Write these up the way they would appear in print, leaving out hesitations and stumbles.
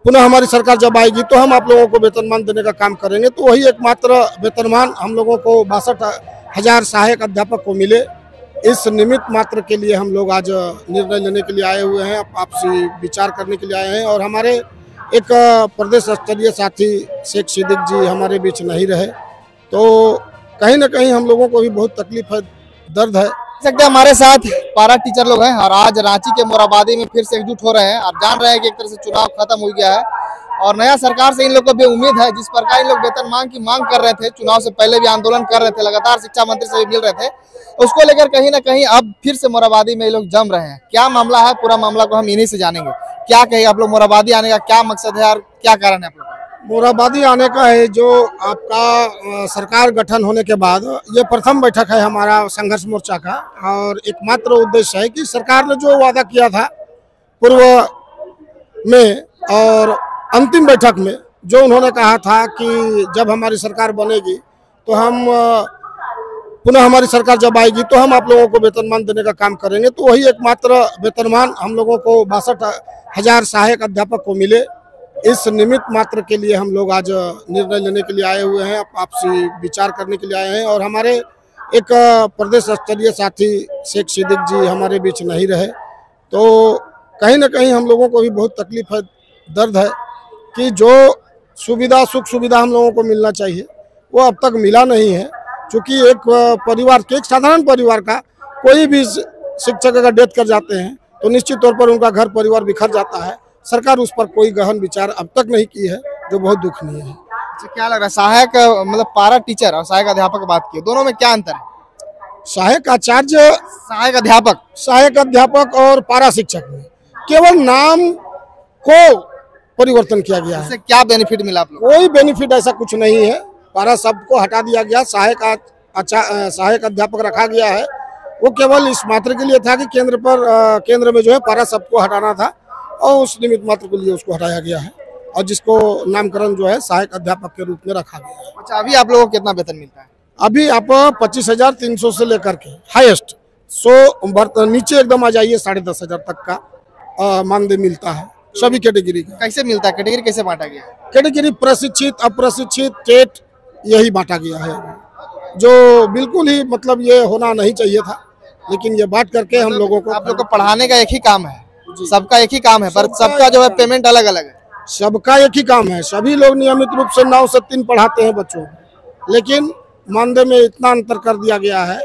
पुनः हमारी सरकार जब आएगी तो हम आप लोगों को वेतनमान देने का काम करेंगे। तो वही एकमात्र वेतनमान हम लोगों को 62,000 सहायक अध्यापक को मिले, इस निमित्त मात्र के लिए हम लोग आज निर्णय लेने के लिए आए हुए हैं, आपसी विचार करने के लिए आए हैं। और हमारे एक प्रदेश स्तरीय साथी शेख सिद्दीक जी हमारे बीच नहीं रहे, तो कहीं ना कहीं हम लोगों को भी बहुत तकलीफ है, दर्द है। सकते हमारे साथ पारा टीचर लोग हैं और आज रांची के मोराबादी में फिर से एकजुट हो रहे हैं और जान रहे हैं कि एक तरह से चुनाव खत्म हो गया है और नया सरकार से इन लोग को भी उम्मीद है। जिस प्रकार इन लोग वेतन की मांग कर रहे थे, चुनाव से पहले भी आंदोलन कर रहे थे, लगातार शिक्षा मंत्री से भी मिल रहे थे, उसको लेकर कहीं ना कहीं अब फिर से मोराबादी में ये लोग जम रहे हैं। क्या मामला है, पूरा मामला को हम इन्हीं से जानेंगे। क्या कहे आप लोग, मोराबादी आने का क्या मकसद है और क्या कारण है आप लोग? मोराबादी आने का है जो आपका सरकार गठन होने के बाद ये प्रथम बैठक है हमारा संघर्ष मोर्चा का, और एकमात्र उद्देश्य है कि सरकार ने जो वादा किया था पूर्व में और अंतिम बैठक में, जो उन्होंने कहा था कि जब हमारी सरकार बनेगी तो हम पुनः हमारी सरकार जब आएगी तो हम आप लोगों को वेतनमान देने का काम करेंगे। तो वही एकमात्र वेतनमान हम लोगों को 62,000 सहायक अध्यापक को मिले, इस निमित्त मात्र के लिए हम लोग आज निर्णय लेने के लिए आए हुए हैं, आपसी विचार करने के लिए आए हैं। और हमारे एक प्रदेश स्तरीय साथी शेख सिद्दीक जी हमारे बीच नहीं रहे, तो कहीं ना कहीं हम लोगों को भी बहुत तकलीफ है, दर्द है कि जो सुविधा सुख सुविधा हम लोगों को मिलना चाहिए वो अब तक मिला नहीं है। क्योंकि एक परिवार के, एक साधारण परिवार का कोई भी शिक्षक अगर डेथ कर जाते हैं तो निश्चित तौर पर उनका घर परिवार बिखर जाता है। सरकार उस पर कोई गहन विचार अब तक नहीं की है, जो बहुत दुखनीय है। क्या लग रहा है, सहायक मतलब पारा टीचर और सहायक अध्यापक की बात की, दोनों में क्या अंतर है? सहायक आचार्य, सहायक अध्यापक और पारा शिक्षक में केवल नाम को परिवर्तन किया गया है। इससे क्या बेनिफिट मिला आप लोग? कोई बेनिफिट ऐसा कुछ नहीं है। पारा शब्द को हटा दिया गया, सहायक अध्यापक रखा गया है। वो केवल इस मात्र के लिए था कि केंद्र में जो है पारा शब्द को हटाना था, और उस निमित्त मात्र के लिए उसको हटाया गया है, और जिसको नामकरण जो है सहायक अध्यापक के रूप में रखा गया है। अच्छा, अभी आप लोगों को कितना वेतन मिलता है? अभी आप 25,300 से लेकर के हाईएस्ट 100 नीचे एकदम आ जाइए 10,500 तक का मानदेय मिलता है सभी कैटेगरी का। कैसे मिलता है? कैटेगरी कैसे बांटा गया है? कैटेगरी प्रशिक्षित, अप्रशिक्षित, टेट यही बांटा गया है, जो बिल्कुल ही मतलब ये होना नहीं चाहिए था, लेकिन ये बांट करके हम लोगों को, आप लोग को पढ़ाने का एक ही काम है, सबका एक ही काम है, पर सबका जो है पेमेंट अलग अलग है। सबका एक ही काम है, सभी लोग नियमित रूप से 9 से 3 पढ़ाते हैं बच्चों को, लेकिन मानदेय में इतना अंतर कर दिया गया है।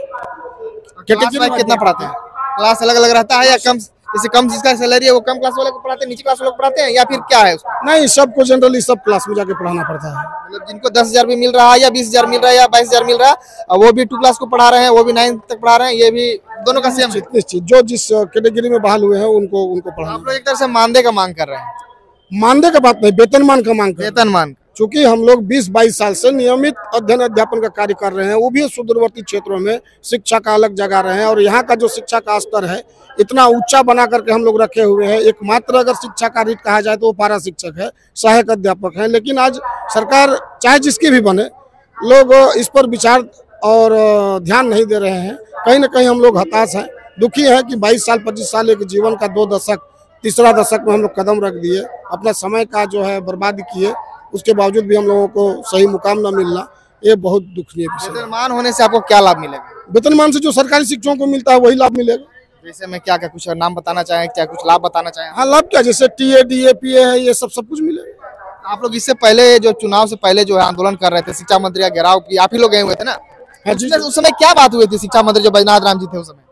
कैटेगरी कितना पढ़ाते हैं? क्लास अलग अलग रहता है या कम, जैसे कम जिसका सैलरी है वो कम क्लास वाले को पढ़ाते हैं, नीचे क्लास वाले को पढ़ाते हैं, या फिर क्या है उसमें? नहीं, सबको जनरली सब क्लास में जाके पढ़ाना पड़ता है। मतलब जिनको 10,000 भी मिल रहा है या 20,000 मिल रहा है या 22,000 मिल रहा है, वो भी 2 क्लास को पढ़ा रहे हैं, वो भी 9 तक पढ़ा रहे हैं, ये भी दोनों का सेम है? निश्चित, जो जिस कैटेगरी में बहाल हुए हैं उनको पढ़ाना। आप लोग एक तरह से मानदेय का मांग कर रहे हैं? मानदेय का बात नहीं, वेतनमान का मांग कर। वेतनमान, चूंकि हम लोग 20-22 साल से नियमित अध्ययन अध्यापन का कार्य कर रहे हैं, वो भी सुदूरवर्ती क्षेत्रों में शिक्षा का अलग जगह रहे हैं, और यहाँ का जो शिक्षा का स्तर है इतना ऊंचा बना करके हम लोग रखे हुए हैं। एकमात्र अगर शिक्षा का रीट कहा जाए तो वो पारा शिक्षक है, सहायक अध्यापक है। लेकिन आज सरकार चाहे जिसकी भी बने, लोग इस पर विचार और ध्यान नहीं दे रहे हैं। कहीं ना कहीं हम लोग हताश हैं, दुखी हैं कि 22 साल 25 साल एक जीवन का 2 दशक, तीसरा दशक में हम लोग कदम रख दिए, अपना समय का जो है बर्बाद किए, उसके बावजूद भी हम लोगों को सही मुकाम न मिलना, ये बहुत दुखनीय विषय है। वेतनमान होने से आपको क्या लाभ मिलेगा? वेतनमान से जो सरकारी शिक्षकों को मिलता है वही लाभ मिलेगा। जैसे मैं क्या कुछ नाम बताना चाहें, क्या कुछ लाभ बताना चाहें? हाँ, लाभ क्या, जैसे टीए, डीएपीए है, ये सब कुछ मिलेगा। आप लोग इससे पहले जो चुनाव से पहले जो है आंदोलन कर रहे थे, शिक्षा मंत्री का घेराव की, आप ही लोग गए हुए थे ना? उस समय क्या बात हुई थी? शिक्षा मंत्री जो बैजनाथ राम जी थे, उस समय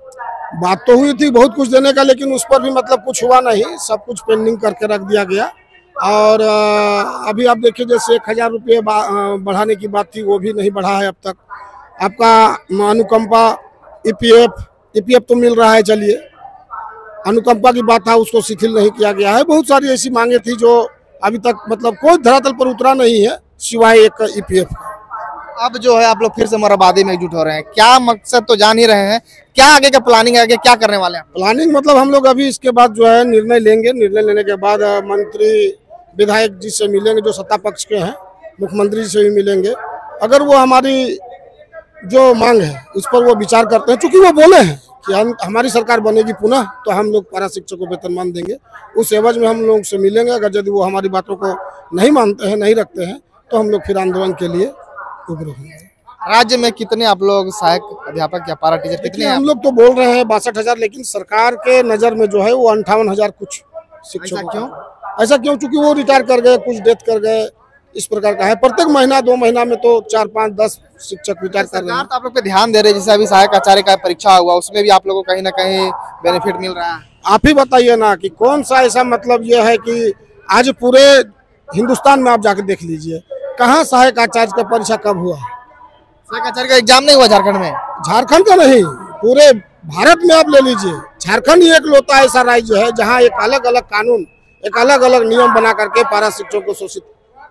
बात तो हुई थी बहुत कुछ देने का, लेकिन उस पर भी मतलब कुछ हुआ नहीं, सब कुछ पेंडिंग करके रख दिया गया। और अभी आप देखिए, जैसे 1,000 रुपये बढ़ाने की बात थी, वो भी नहीं बढ़ा है अब तक। आपका अनुकंपा, ईपीएफ तो मिल रहा है, चलिए, अनुकंपा की बात था उसको शिथिल नहीं किया गया है। बहुत सारी ऐसी मांगे थी जो अभी तक मतलब कोई धरातल पर उतरा नहीं है, सिवाय एक ईपीएफ का। अब जो है आप लोग फिर से मोराबादी में एकजुट हो रहे हैं, क्या मकसद तो जान ही रहे हैं, क्या आगे का प्लानिंग है, आगे क्या करने वाले हैं? प्लानिंग मतलब हम लोग अभी इसके बाद जो है निर्णय लेंगे, निर्णय लेने के बाद मंत्री विधायक जी से मिलेंगे जो सत्ता पक्ष के हैं, मुख्यमंत्री जी से भी मिलेंगे। अगर वो हमारी जो मांग है उस पर वो विचार करते हैं, चूंकि वो बोले हैं कि हमारी सरकार बनेगी पुनः तो हम लोग पारा शिक्षक को वेतनमान देंगे। उस एवज में हम लोग से मिलेंगे। अगर यदि वो हमारी बातों को नहीं मानते हैं, नहीं रखते हैं, तो हम लोग फिर आंदोलन के लिए उग्र होंगे। राज्य में कितने आप लोग सहायक अध्यापक या पारा टीचर कितने हैं? हम लोग तो बोल रहे हैं 62,000, लेकिन सरकार के नज़र में जो है वो 58,000 कुछ शिक्षक। ऐसा क्यों? चूंकि वो रिटायर कर गए, कुछ डेथ कर गए, इस प्रकार का है। प्रत्येक महीना 2 महीना में तो 4, 5, 10 शिक्षक रिटायर कर रहे हैं। आप लोग पे ध्यान दे रहे हैं, जैसे अभी सहायक आचार्य का परीक्षा हुआ उसमें भी आप लोगों को कहीं ना कहीं बेनिफिट मिल रहा है। आप ही बताइए ना कि कौन सा ऐसा मतलब ये है कि आज पूरे हिंदुस्तान में आप जाके देख लीजिए, कहाँ सहायक आचार्य का परीक्षा कब हुआ? सहायक आचार्य का एग्जाम नहीं हुआ झारखंड में? झारखंड का नहीं, पूरे भारत में आप ले लीजिए। झारखंड ही एक लौता ऐसा राज्य है जहाँ एक अलग अलग कानून, एक अलग अलग नियम बना करके पारा शिक्षकों को शोषित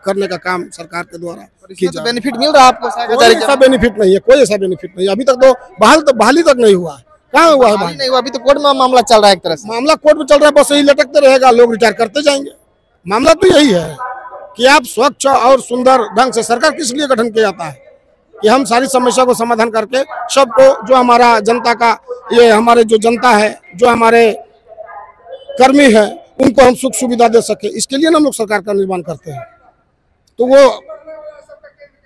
करने का काम सरकार के द्वारा किया जाता है। बेनिफिट मिल रहा है आपको? कोई ऐसा बेनिफिट नहीं है, कोई ऐसा बेनिफिट नहीं है। अभी तक तो बहाली तक नहीं हुआ। कहाँ हुआ है बहाली? नहीं हुआ, अभी तो कोर्ट में मामला चल रहा है। एक तरह से मामला कोर्ट में चल रहा है, बस यही लटकते रहेगा, लोग रिटायर करते जाएंगे। मामला तो यही है कि आप स्वच्छ और सुंदर ढंग से, सरकार किस लिए गठन किया जाता है कि हम सारी समस्या को समाधान करके सबको, जो हमारा जनता का, ये हमारे जो जनता है, जो हमारे कर्मी है, उनको हम सुख सुविधा दे सके। इसके लिए ना हम लोग सरकार का निर्माण करते हैं, तो वो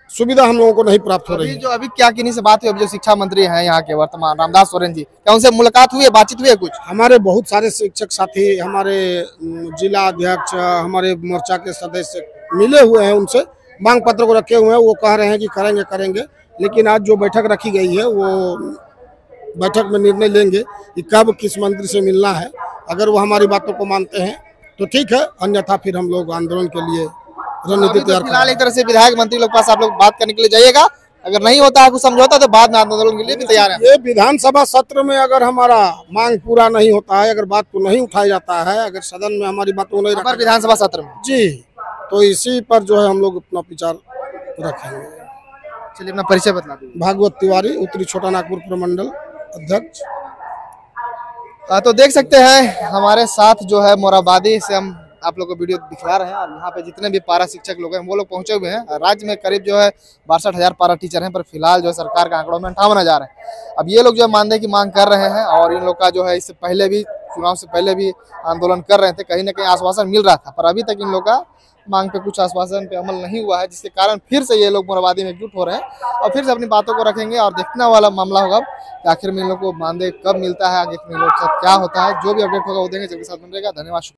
सुविधा हम लोगों को नहीं प्राप्त हो रही है। जो अभी क्या किन्हीं से बात हुई? अभी जो शिक्षा मंत्री हैं यहाँ के वर्तमान, रामदास सोरेन जी, क्या उनसे मुलाकात हुई है, बातचीत हुई है कुछ? हमारे बहुत सारे शिक्षक साथी, हमारे जिला अध्यक्ष, हमारे मोर्चा के सदस्य मिले हुए हैं, उनसे मांग पत्र को रखे हुए हैं। वो कह रहे हैं कि करेंगे, लेकिन आज जो बैठक रखी गई है वो बैठक में निर्णय लेंगे कि कब किस मंत्री से मिलना है। अगर वो हमारी बातों को मानते हैं तो ठीक है, अन्यथा फिर हम लोग आंदोलन के लिए रणनीति तैयार करेंगे। फिलहाल एक तरह से विधायक मंत्री लोग पास आप लोग बात करने के लिए जाइएगा, अगर नहीं होता है कुछ समझौता तो बाद में आंदोलन के लिए भी तैयार है। ये विधानसभा सत्र में अगर हमारा मांग पूरा नहीं होता है, अगर बात को नहीं उठाया जाता है, अगर सदन में हमारी बात को नहीं रखा, विधानसभा सत्र में जी, तो इसी पर जो है हम लोग अपना विचार रखेंगे। चलिए, अपना परिचय बता दीजिए। भागवत तिवारी, उत्तरी छोटा नागपुर प्रमंडल अध्यक्ष। तो देख सकते हैं हमारे साथ जो है मोराबादी से हम आप लोग को वीडियो दिखला रहे हैं, और यहाँ पे जितने भी पारा शिक्षक लोग हैं वो लोग पहुंचे हुए हैं। राज्य में करीब जो है 62,000 पारा टीचर हैं, पर फिलहाल जो है सरकार का आंकड़ों में 58,000 है। अब ये लोग जो है मानदेय की मांग कर रहे हैं, और इन लोग का जो है इससे पहले भी, चुनाव से पहले भी आंदोलन कर रहे थे, कहीं ना कहीं आश्वासन मिल रहा था, पर अभी तक इन लोग का मांग पे कुछ आश्वासन पे अमल नहीं हुआ है, जिसके कारण फिर से ये लोग मोराबादी में एकजुट हो रहे हैं और फिर से अपनी बातों को रखेंगे। और देखने वाला मामला होगा कि आखिर में इन लोग को मानदेय कब मिलता है, आगे इन लोग के साथ क्या होता है। जो भी अपडेट होगा वो देंगे, जल्दी साथ बन रहेगा। धन्यवाद।